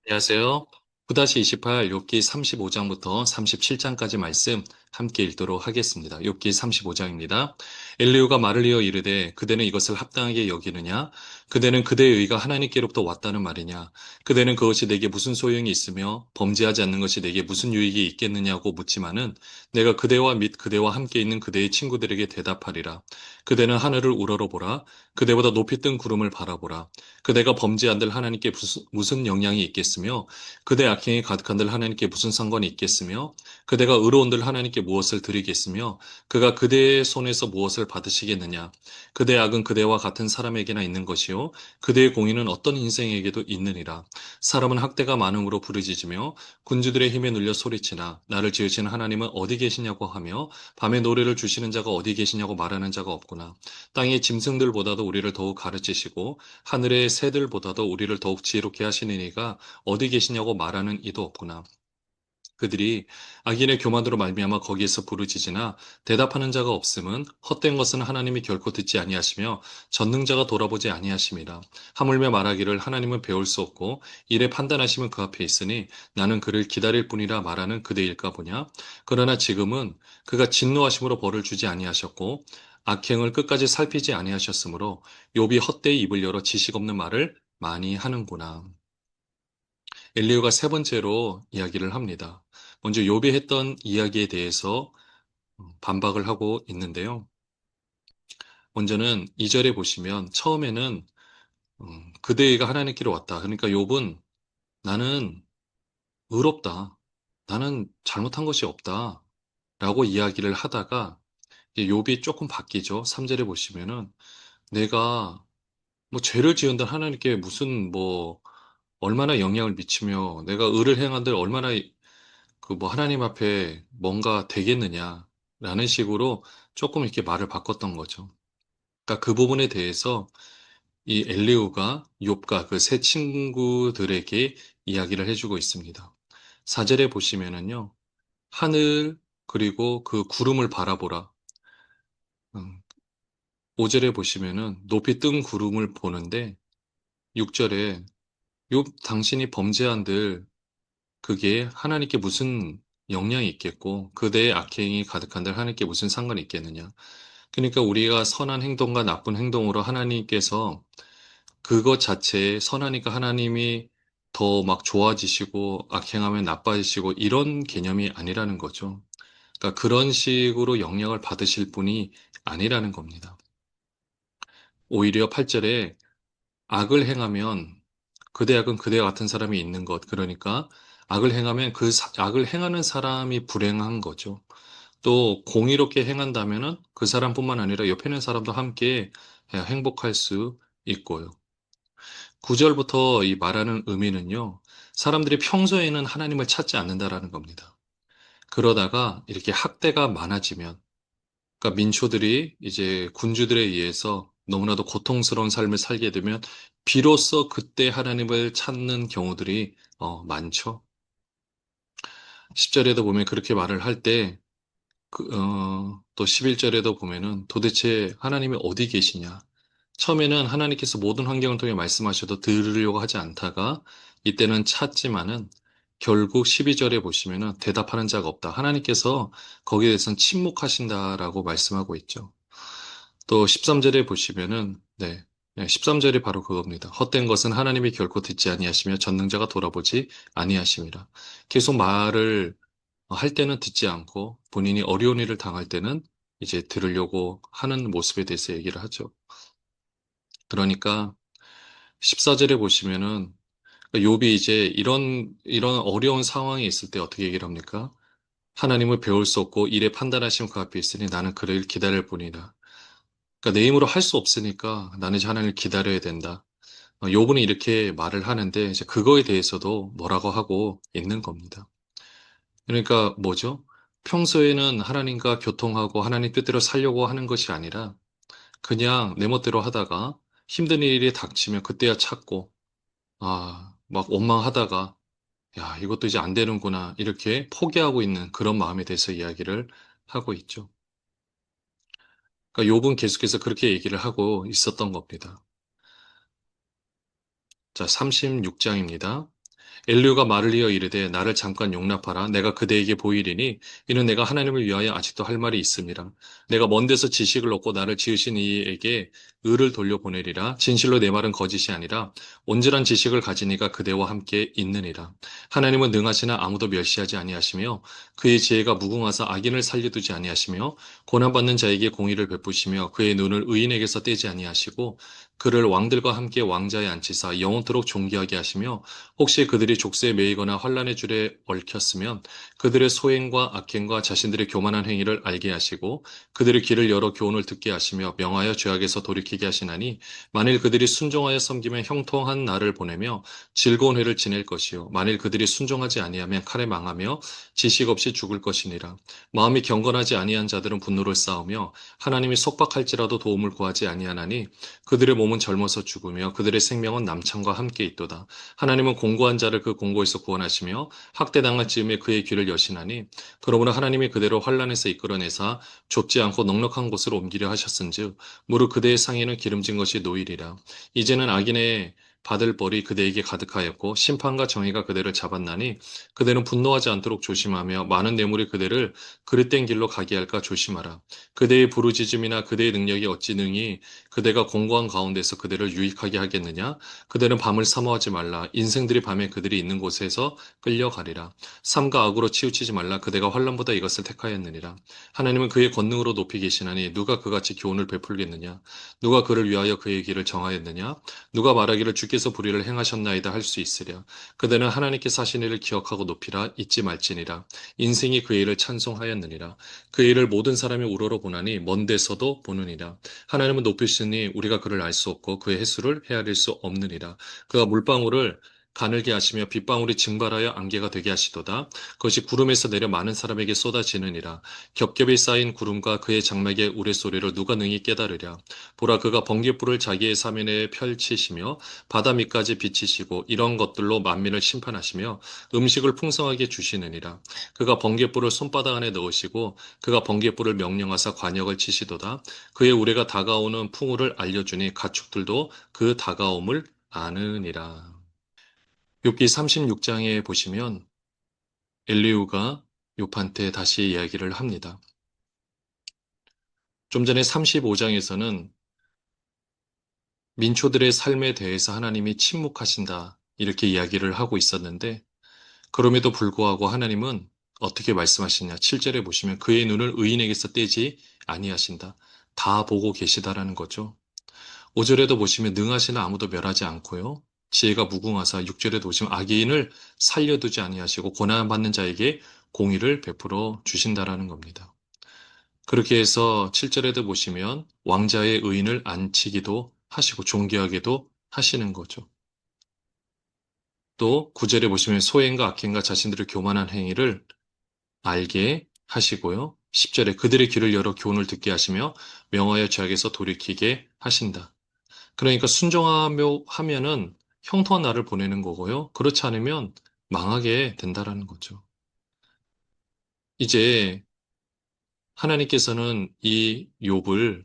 안녕하세요. 9-28 욥기 35장부터 37장까지 말씀 함께 읽도록 하겠습니다. 욥기 35장입니다. 엘리후가 말을 이어 이르되 그대는 이것을 합당하게 여기느냐? 그대는 그대의 의가 하나님께로부터 왔다는 말이냐? 그대는 그것이 내게 무슨 소용이 있으며 범죄하지 않는 것이 내게 무슨 유익이 있겠느냐고 묻지만은 내가 그대와 및 그대와 함께 있는 그대의 친구들에게 대답하리라. 그대는 하늘을 우러러보라. 그대보다 높이 뜬 구름을 바라보라. 그대가 범죄한들 하나님께 무슨 영향이 있겠으며 그대 악행이 가득한들 하나님께 무슨 상관이 있겠으며 그대가 의로운들 하나님께 무엇을 드리겠으며 그가 그대의 손에서 무엇을 받으시겠느냐. 그대의 악은 그대와 같은 사람에게나 있는 것이요 그대의 공의는 어떤 인생에게도 있느니라. 사람은 학대가 많음으로 부르짖으며 군주들의 힘에 눌려 소리치나 나를 지으신 하나님은 어디 계시냐고 하며 밤에 노래를 주시는 자가 어디 계시냐고 말하는 자가 없구나. 땅의 짐승들보다도 우리를 더욱 가르치시고 하늘의 새들보다도 우리를 더욱 지혜롭게 하시는 이가 어디 계시냐고 말하는 이도 없구나. 그들이 악인의 교만으로 말미암아 거기에서 부르짖으나 대답하는 자가 없음은 헛된 것은 하나님이 결코 듣지 아니하시며 전능자가 돌아보지 아니하심이라. 하물며 말하기를 하나님은 배울 수 없고 이래 판단하시면 그 앞에 있으니 나는 그를 기다릴 뿐이라 말하는 그대일까 보냐. 그러나 지금은 그가 진노하심으로 벌을 주지 아니하셨고 악행을 끝까지 살피지 아니하셨으므로 욥이 헛되이 입을 열어 지식 없는 말을 많이 하는구나. 엘리후가 세 번째로 이야기를 합니다. 먼저 욥이 했던 이야기에 대해서 반박을 하고 있는데요. 먼저는 2절에 보시면 처음에는 그대가 하나님께로 왔다. 그러니까 욥은 나는 의롭다. 나는 잘못한 것이 없다. 라고 이야기를 하다가 이제 욥이 조금 바뀌죠. 3절에 보시면은 내가 뭐 죄를 지은들 하나님께 무슨 뭐 얼마나 영향을 미치며 내가 의를 행한들 얼마나 그 뭐 하나님 앞에 뭔가 되겠느냐라는 식으로 조금 이렇게 말을 바꿨던 거죠. 그러니까 그 부분에 대해서 이 엘리후가 욥과 그 세 친구들에게 이야기를 해주고 있습니다. 4절에 보시면은요, 하늘 그리고 그 구름을 바라보라. 5절에 보시면은 높이 뜬 구름을 보는데 6절에 욥 당신이 범죄한들 그게 하나님께 무슨 영향이 있겠고 그대의 악행이 가득한들 하나님께 무슨 상관이 있겠느냐. 그러니까 우리가 선한 행동과 나쁜 행동으로 하나님께서 그것 자체에 선하니까 하나님이 더 막 좋아지시고 악행하면 나빠지시고 이런 개념이 아니라는 거죠. 그러니까 그런 식으로 영향을 받으실 분이 아니라는 겁니다. 오히려 8절에 악을 행하면 그대 악은 그대 같은 사람이 있는 것. 그러니까 악을 행하면 악을 행하는 사람이 불행한 거죠. 또 공의롭게 행한다면은 그 사람뿐만 아니라 옆에 있는 사람도 함께 행복할 수 있고요. 9절부터 이 말하는 의미는요. 사람들이 평소에는 하나님을 찾지 않는다라는 겁니다. 그러다가 이렇게 학대가 많아지면 그러니까 민초들이 이제 군주들에 의해서 너무나도 고통스러운 삶을 살게 되면 비로소 그때 하나님을 찾는 경우들이 많죠. 10절에도 보면 그렇게 말을 할 때, 또 11절에도 보면은 도대체 하나님이 어디 계시냐. 처음에는 하나님께서 모든 환경을 통해 말씀하셔도 들으려고 하지 않다가 이때는 찾지만은 결국 12절에 보시면은 대답하는 자가 없다. 하나님께서 거기에 대해서는 침묵하신다라고 말씀하고 있죠. 또 13절에 보시면은, 네, 13절이 바로 그겁니다. 헛된 것은 하나님이 결코 듣지 아니하시며 전능자가 돌아보지 아니하심이라. 계속 말을 할 때는 듣지 않고 본인이 어려운 일을 당할 때는 이제 들으려고 하는 모습에 대해서 얘기를 하죠. 그러니까 14절에 보시면은 욥이 이제 이런 어려운 상황에 있을 때 어떻게 얘기를 합니까? 하나님을 배울 수 없고 이래 판단하시면 그 앞에 있으니 나는 그를 기다릴 뿐이다. 그러니까 내 힘으로 할 수 없으니까 나는 이제 하나님을 기다려야 된다. 욥은 이렇게 말을 하는데 이제 그거에 대해서도 뭐라고 하고 있는 겁니다. 그러니까 뭐죠? 평소에는 하나님과 교통하고 하나님 뜻대로 살려고 하는 것이 아니라 그냥 내 멋대로 하다가 힘든 일이 닥치면 그때야 찾고 막 원망하다가 야, 이것도 이제 안 되는구나 이렇게 포기하고 있는 그런 마음에 대해서 이야기를 하고 있죠. 그러니까 욥은 계속해서 그렇게 얘기를 하고 있었던 겁니다. 자, 36장입니다. 엘리후가 말을 이어 이르되 나를 잠깐 용납하라. 내가 그대에게 보이리니 이는 내가 하나님을 위하여 아직도 할 말이 있음이라. 내가 먼 데서 지식을 얻고 나를 지으신 이에게 의를 돌려보내리라. 진실로 내 말은 거짓이 아니라 온전한 지식을 가진 이가 그대와 함께 있느니라. 하나님은 능하시나 아무도 멸시하지 아니하시며 그의 지혜가 무궁하사 악인을 살려두지 아니하시며 고난받는 자에게 공의를 베푸시며 그의 눈을 의인에게서 떼지 아니하시고 그를 왕들과 함께 왕자에 앉히사 영원토록 존귀하게 하시며 혹시 그들이 족쇄에 매이거나 환란의 줄에 얽혔으면 그들의 소행과 악행과 자신들의 교만한 행위를 알게 하시고 그들의 귀를 열어 교훈을 듣게 하시며 명하여 죄악에서 돌이키게 하시나니 만일 그들이 순종하여 섬기면 형통한 날을 보내며 즐거운 해를 지낼 것이요 만일 그들이 순종하지 아니하면 칼에 망하며 지식 없이 죽을 것이니라. 마음이 경건하지 아니한 자들은 분노를 쌓으며 하나님이 속박할지라도 도움을 구하지 아니하나니 그들의 몸은 젊어서 죽으며 그들의 생명은 남창과 함께 있도다. 하나님은 공고한 자를 그 공고에서 구원하시며 학대당할 즈음에 그의 귀를 여시나니 그러므로 하나님이 그대로 환란에서 이끌어내사 좁지 않고 넉넉한 곳으로 옮기려 하셨은즉 무릇 그대의 상에는 기름진 것이 놓이리라. 이제는 악인의 받을 벌이 그대에게 가득하였고 심판과 정의가 그대를 잡았나니 그대는 분노하지 않도록 조심하며 많은 뇌물이 그대를 그릇된 길로 가게 할까 조심하라. 그대의 부르짖음이나 그대의 능력이 어찌 능히 그대가 공고한 가운데서 그대를 유익하게 하겠느냐? 그대는 밤을 사모하지 말라. 인생들이 밤에 그들이 있는 곳에서 끌려가리라. 삼가 악으로 치우치지 말라. 그대가 환난보다 이것을 택하였느니라. 하나님은 그의 권능으로 높이 계시나니 누가 그같이 교훈을 베풀겠느냐? 누가 그를 위하여 그의 길을 정하였느냐? 누가 말하기를 주께서 불의를 행하셨나이다 할 수 있으랴. 그대는 하나님께서 하신 일을 기억하고 높이라 잊지 말지니라. 인생이 그의 일을 찬송하였느니라. 그의 일을 모든 사람이 우러러 보나니 먼 데서도 보느니라. 하나님은 높이시니 우리가 그를 알 수 없고 그의 횟수를 헤아릴 수 없느니라. 그가 물방울을 가늘게 하시며 빗방울이 증발하여 안개가 되게 하시도다. 그것이 구름에서 내려 많은 사람에게 쏟아지느니라. 겹겹이 쌓인 구름과 그의 장막의 우레소리를 누가 능히 깨달으랴. 보라 그가 번개불을 자기의 사면에 펼치시며 바다 밑까지 비치시고 이런 것들로 만민을 심판하시며 음식을 풍성하게 주시느니라. 그가 번개불을 손바닥 안에 넣으시고 그가 번개불을 명령하사 관역을 치시도다. 그의 우레가 다가오는 풍우를 알려주니 가축들도 그 다가옴을 아느니라. 욥기 36장에 보시면 엘리후가 욥한테 다시 이야기를 합니다. 좀 전에 35장에서는 민초들의 삶에 대해서 하나님이 침묵하신다 이렇게 이야기를 하고 있었는데 그럼에도 불구하고 하나님은 어떻게 말씀하시냐 7절에 보시면 그의 눈을 의인에게서 떼지 아니하신다. 다 보고 계시다라는 거죠. 5절에도 보시면 능하시나 아무도 멸하지 않고요. 지혜가 무궁하사 6절에도 보시면 악인을 살려두지 아니하시고 고난받는 자에게 공의를 베풀어 주신다라는 겁니다. 그렇게 해서 7절에도 보시면 왕자의 의인을 안치기도 하시고 존귀하게도 하시는 거죠. 또 9절에 보시면 소행과 악행과 자신들의 교만한 행위를 알게 하시고요. 10절에 그들의 귀를 열어 교훈을 듣게 하시며 명하여 죄악에서 돌이키게 하신다. 그러니까 순종하며 하면은 형통한 날을 보내는 거고요. 그렇지 않으면 망하게 된다라는 거죠. 이제 하나님께서는 이 욥을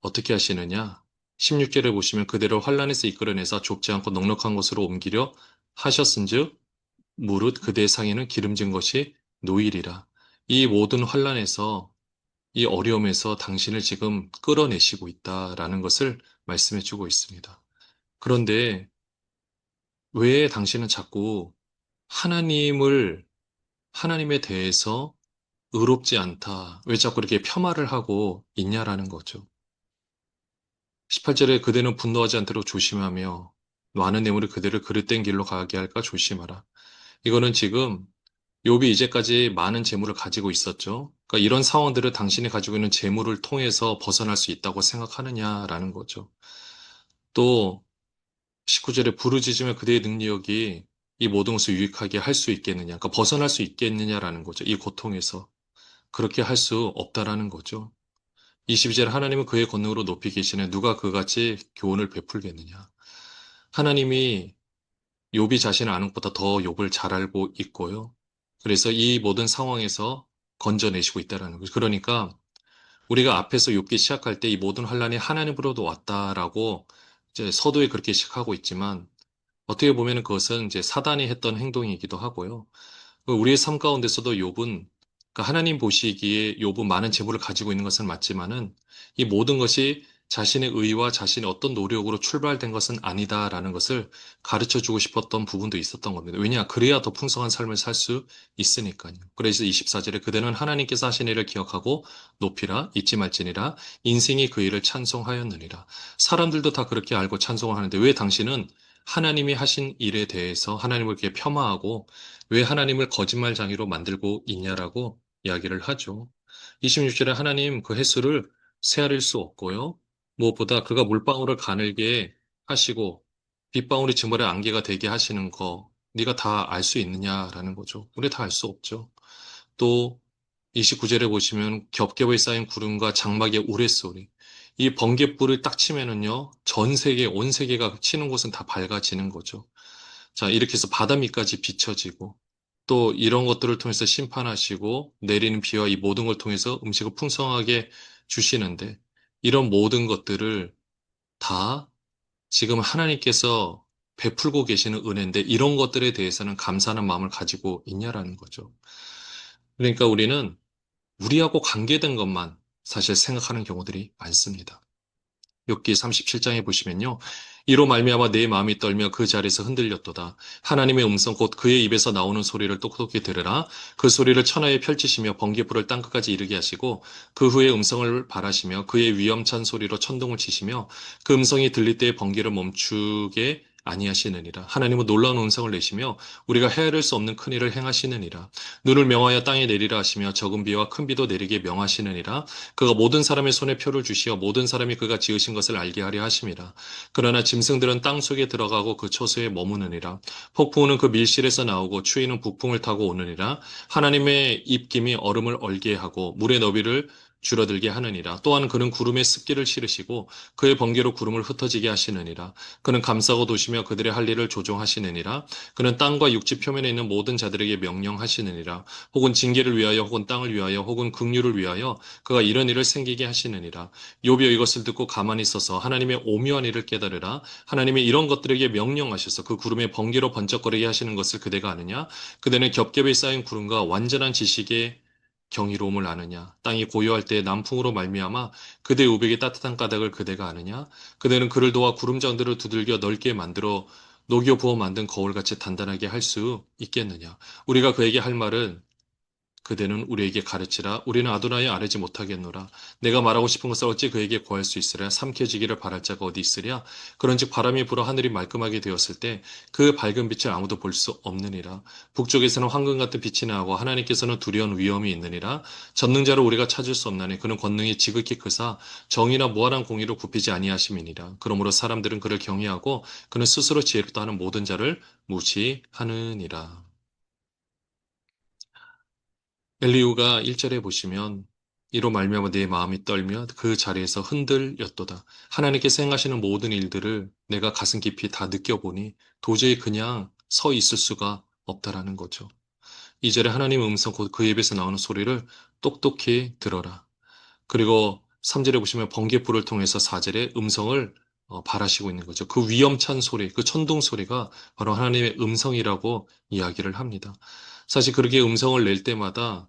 어떻게 하시느냐? 16절에 보시면 그대로 환란에서 이끌어내사 좁지 않고 넉넉한 곳으로 옮기려 하셨은즉 무릇 그대의 상에는 기름진 것이 노일이라. 이 모든 환란에서 이 어려움에서 당신을 지금 끌어내시고 있다라는 것을 말씀해 주고 있습니다. 그런데 왜 당신은 자꾸 하나님을, 하나님에 대해서 의롭지 않다. 왜 자꾸 이렇게 폄하를 하고 있냐라는 거죠. 18절에 그대는 분노하지 않도록 조심하며 많은 뇌물이 그대를 그릇된 길로 가게 할까 조심하라. 이거는 지금 욥이 이제까지 많은 재물을 가지고 있었죠. 그러니까 이런 상황들을 당신이 가지고 있는 재물을 통해서 벗어날 수 있다고 생각하느냐라는 거죠. 또 19절에 부르짖으며 그대의 능력이 이 모든 것을 유익하게 할 수 있겠느냐, 그러니까 벗어날 수 있겠느냐라는 거죠. 이 고통에서. 그렇게 할 수 없다라는 거죠. 22절 하나님은 그의 권능으로 높이 계시네 누가 그같이 교훈을 베풀겠느냐. 하나님이 욥이 자신을 아는 것보다 더 욥을 잘 알고 있고요. 그래서 이 모든 상황에서 건져내시고 있다라는 거죠. 그러니까 우리가 앞에서 욥기 시작할 때 이 모든 환란이 하나님으로도 왔다라고 이제 서두에 그렇게 시작하고 있지만 어떻게 보면 그것은 이제 사단이 했던 행동이기도 하고요. 우리의 삶 가운데서도 욥은 그러니까 하나님 보시기에 욥은 많은 재물을 가지고 있는 것은 맞지만은 이 모든 것이 자신의 의와 자신의 어떤 노력으로 출발된 것은 아니다라는 것을 가르쳐 주고 싶었던 부분도 있었던 겁니다. 왜냐? 그래야 더 풍성한 삶을 살 수 있으니까요. 그래서 24절에 그대는 하나님께서 하신 일을 기억하고 높이라 잊지 말지니라 인생이 그 일을 찬송하였느니라. 사람들도 다 그렇게 알고 찬송을 하는데 왜 당신은 하나님이 하신 일에 대해서 하나님을 이렇게 폄하하고 왜 하나님을 거짓말장애로 만들고 있냐라고 이야기를 하죠. 26절에 하나님 그 횟수를 세아릴 수 없고요. 무엇보다 그가 물방울을 가늘게 하시고 빗방울이 증발의 안개가 되게 하시는 거 네가 다 알 수 있느냐라는 거죠. 우리 다 알 수 없죠. 또 29절에 보시면 겹겹이 쌓인 구름과 장막의 우레소리. 이 번갯불을 딱 치면은요, 전 세계, 온 세계가 치는 곳은 다 밝아지는 거죠. 자, 이렇게 해서 바다 밑까지 비춰지고, 또 이런 것들을 통해서 심판하시고, 내리는 비와 이 모든 걸 통해서 음식을 풍성하게 주시는데, 이런 모든 것들을 다 지금 하나님께서 베풀고 계시는 은혜인데, 이런 것들에 대해서는 감사하는 마음을 가지고 있냐라는 거죠. 그러니까 우리는 우리하고 관계된 것만 사실 생각하는 경우들이 많습니다. 욥기 37장에 보시면요. 이로 말미암아 내 마음이 떨며 그 자리에서 흔들렸도다. 하나님의 음성 곧 그의 입에서 나오는 소리를 똑똑히 들으라. 그 소리를 천하에 펼치시며 번개불을 땅끝까지 이르게 하시고 그 후에 음성을 발하시며 그의 위엄찬 소리로 천둥을 치시며 그 음성이 들릴 때에 번개를 멈추게 아니하시느니라. 하나님은 놀라운 음성을 내시며 우리가 헤아릴 수 없는 큰 일을 행하시느니라. 눈을 명하여 땅에 내리라 하시며 적은 비와 큰 비도 내리게 명하시느니라. 그가 모든 사람의 손에 표를 주시어 모든 사람이 그가 지으신 것을 알게 하려 하심이라. 그러나 짐승들은 땅 속에 들어가고 그 초소에 머무느니라. 폭풍우는 그 밀실에서 나오고 추위는 북풍을 타고 오느니라. 하나님의 입김이 얼음을 얼게 하고 물의 너비를 줄어들게 하느니라. 또한 그는 구름에 습기를 실으시고 그의 번개로 구름을 흩어지게 하시느니라. 그는 감싸고 도시며 그들의 할 일을 조종하시느니라. 그는 땅과 육지 표면에 있는 모든 자들에게 명령하시느니라. 혹은 징계를 위하여 혹은 땅을 위하여 혹은 긍휼을 위하여 그가 이런 일을 생기게 하시느니라. 욥이여 이것을 듣고 가만히 있어서 하나님의 오묘한 일을 깨달으라. 하나님의 이런 것들에게 명령하셔서 그 구름에 번개로 번쩍거리게 하시는 것을 그대가 아느냐? 그대는 겹겹이 쌓인 구름과 완전한 지식의 경이로움을 아느냐? 땅이 고요할 때 남풍으로 말미암아 그대 우백의 따뜻한 까닭을 그대가 아느냐? 그대는 그를 도와 구름장들을 두들겨 넓게 만들어 녹여 부어 만든 거울같이 단단하게 할 수 있겠느냐? 우리가 그에게 할 말은 그대는 우리에게 가르치라. 우리는 아도나이 아뢰지 못하겠노라. 내가 말하고 싶은 것을 어찌 그에게 고할 수 있으랴. 삼켜지기를 바랄 자가 어디 있으랴. 그런즉 바람이 불어 하늘이 말끔하게 되었을 때 그 밝은 빛을 아무도 볼 수 없느니라. 북쪽에서는 황금 같은 빛이 나고 하나님께서는 두려운 위엄이 있느니라. 전능자를 우리가 찾을 수 없나니 그는 권능이 지극히 크사 정의나 무한한 공의로 굽히지 아니하심이니라. 그러므로 사람들은 그를 경외하고 그는 스스로 지혜롭다 하는 모든 자를 무시하느니라. 엘리후가 1절에 보시면 이로 말미암아 내 마음이 떨며 그 자리에서 흔들렸도다. 하나님께서 행하시는 모든 일들을 내가 가슴 깊이 다 느껴보니 도저히 그냥 서 있을 수가 없다라는 거죠. 2절에 하나님의 음성 곧 그 입에서 나오는 소리를 똑똑히 들어라. 그리고 3절에 보시면 번개불을 통해서 4절에 음성을 발하시고 있는 거죠. 그 위엄찬 소리, 그 천둥 소리가 바로 하나님의 음성이라고 이야기를 합니다. 사실 그렇게 음성을 낼 때마다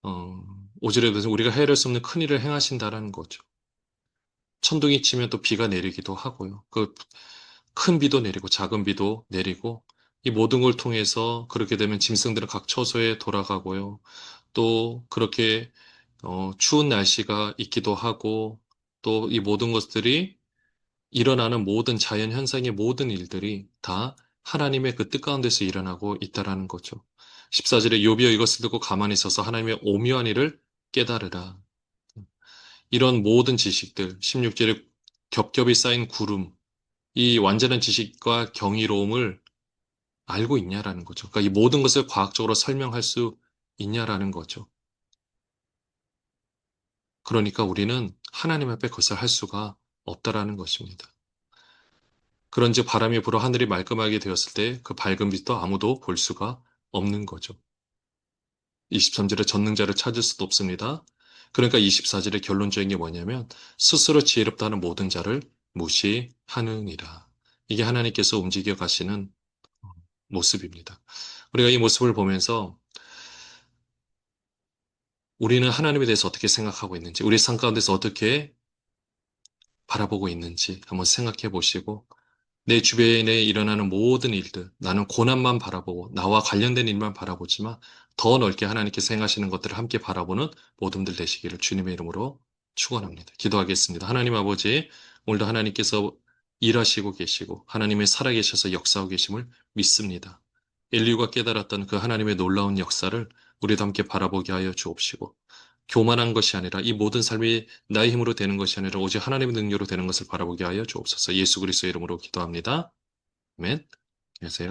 어, 오절에 대해서 우리가 헤아릴 수 없는 큰 일을 행하신다라는 거죠. 천둥이 치면 또 비가 내리기도 하고요. 그 큰 비도 내리고 작은 비도 내리고 이 모든 걸 통해서 그렇게 되면 짐승들은 각 처소에 돌아가고요. 또 그렇게 추운 날씨가 있기도 하고 또 이 모든 것들이 일어나는 모든 자연 현상의 모든 일들이 다 하나님의 그 뜻 가운데서 일어나고 있다라는 거죠. 14절에 욥이여 이것을 듣고 가만히 있어서 하나님의 오묘한 일을 깨달으라. 이런 모든 지식들, 16절에 겹겹이 쌓인 구름, 이 완전한 지식과 경이로움을 알고 있냐라는 거죠. 그러니까 이 모든 것을 과학적으로 설명할 수 있냐라는 거죠. 그러니까 우리는 하나님 앞에 그것을 할 수가 없다라는 것입니다. 그런즉 바람이 불어 하늘이 말끔하게 되었을 때 그 밝은 빛도 아무도 볼 수가 없는 거죠. 23절에 전능자를 찾을 수도 없습니다. 그러니까 24절의 결론적인 게 뭐냐면 스스로 지혜롭다는 모든 자를 무시하느니라. 이게 하나님께서 움직여 가시는 모습입니다. 우리가 이 모습을 보면서 우리는 하나님에 대해서 어떻게 생각하고 있는지, 우리 삶 가운데서 어떻게 바라보고 있는지 한번 생각해 보시고, 내 주변에 일어나는 모든 일들, 나는 고난만 바라보고 나와 관련된 일만 바라보지만 더 넓게 하나님께서 행하시는 것들을 함께 바라보는 모둠들 되시기를 주님의 이름으로 축원합니다. 기도하겠습니다. 하나님 아버지, 오늘도 하나님께서 일하시고 계시고 하나님의 살아계셔서 역사하고 계심을 믿습니다. 인류가 깨달았던 그 하나님의 놀라운 역사를 우리도 함께 바라보게 하여 주옵시고, 교만한 것이 아니라 이 모든 삶이 나의 힘으로 되는 것이 아니라 오직 하나님의 능력으로 되는 것을 바라보게 하여 주옵소서. 예수 그리스도의 이름으로 기도합니다. 아멘. 안녕하세요.